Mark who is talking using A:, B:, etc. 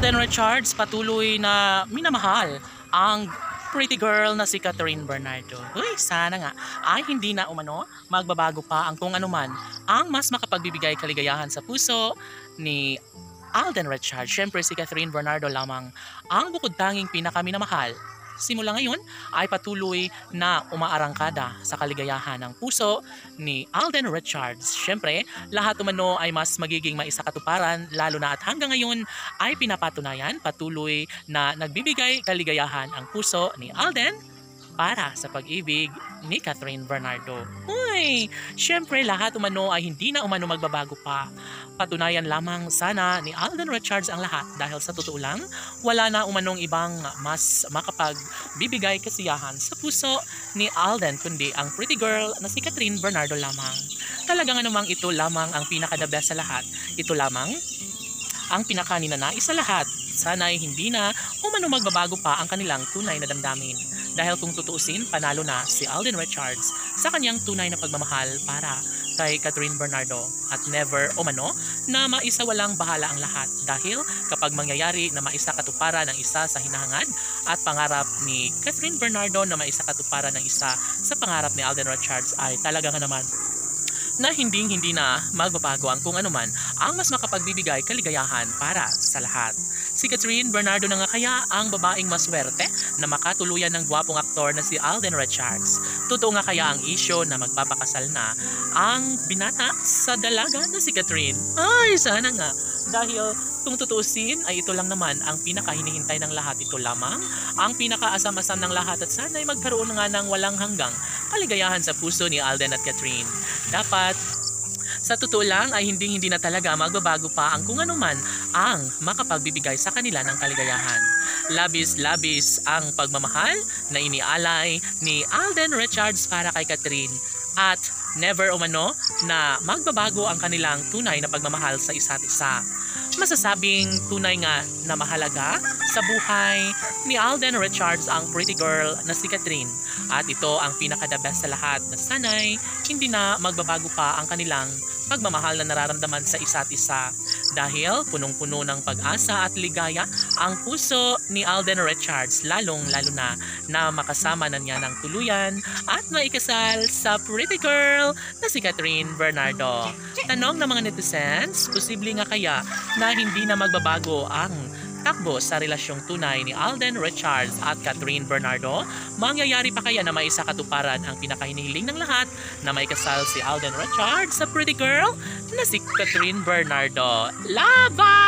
A: Alden Richards patuloy na minamahal ang pretty girl na si Catherine Bernardo. Uy, sana nga ay hindi na umano magbabago pa ang kung anuman ang mas makapagbibigay kaligayahan sa puso ni Alden Richards. Siyempre si Catherine Bernardo lamang ang bukod tanging pinakaminamahal. Simula ngayon ay patuloy na umaarangkada sa kaligayahan ng puso ni Alden Richards. Siyempre, lahat umano ay mas magiging maisakatuparan lalo na at hanggang ngayon ay pinapatunayan patuloy na nagbibigay kaligayahan ang puso ni Alden para sa pag-ibig ni Catherine Bernardo. Uy, siyempre lahat umano ay hindi na umano magbabago pa. Patunayan lamang sana ni Alden Richards ang lahat dahil sa totoo lang, wala na umanong ibang mas makapagbibigay kasiyahan sa puso ni Alden kundi ang pretty girl na si Catherine Bernardo lamang. Talagang namang ito lamang ang pinaka-the best sa lahat. Ito lamang ang pinaka-ninanais sa lahat. Sana ay hindi na umano magbabago pa ang kanilang tunay na damdamin. Dahil kung tutuusin, panalo na si Alden Richards sa kanyang tunay na pagmamahal para kay Catherine Bernardo at never umano na maisawalang bahala ang lahat dahil kapag mangyayari na maisakatuparan ng isa sa hinahangad at pangarap ni Catherine Bernardo na maisakatuparan ng isa sa pangarap ni Alden Richards ay talaga nga naman na hindi na magbabago ang kung anuman ang mas makapagbibigay kaligayahan para sa lahat. Si Catherine Bernardo na nga kaya ang babaeng maswerte na makatuluyan ng gwapong aktor na si Alden Richards. Totoo nga kaya ang isyo na magpapakasal na ang binata sa dalaga na si Catherine. Ay, sana nga. Dahil kung tutuusin ay ito lang naman ang pinakahinihintay ng lahat. Ito lamang ang pinakaasam-asam ng lahat at sana ay magkaroon nga ng walang hanggang kaligayahan sa puso ni Alden at Catherine. Dapat sa totoo lang ay hindi na talaga magbabago pa ang kung anuman ang makapagbibigay sa kanila ng kaligayahan. Labis-labis ang pagmamahal na inialay ni Alden Richards para kay Catherine at never umano na magbabago ang kanilang tunay na pagmamahal sa isa't isa. Masasabing tunay nga na mahalaga sa buhay ni Alden Richards ang pretty girl na si Catherine at ito ang pinaka-the best sa lahat na sanay hindi na magbabago pa ang kanilang pagmamahal na nararamdaman sa isa't isa dahil punong-puno ng pag-asa at ligaya ang puso ni Alden Richards lalong-lalo na makasama na niya ng tuluyan at maikasal sa pretty girl na si Catherine Bernardo. Tanong ng mga netizens, posible nga kaya na hindi na magbabago ang takbo sa relasyong tunay ni Alden Richards at Catherine Bernardo? Mangyayari pa kaya na maisakatuparan ang pinakahinihiling ng lahat na may kasal si Alden Richards sa pretty girl na si Catherine Bernardo? Laban!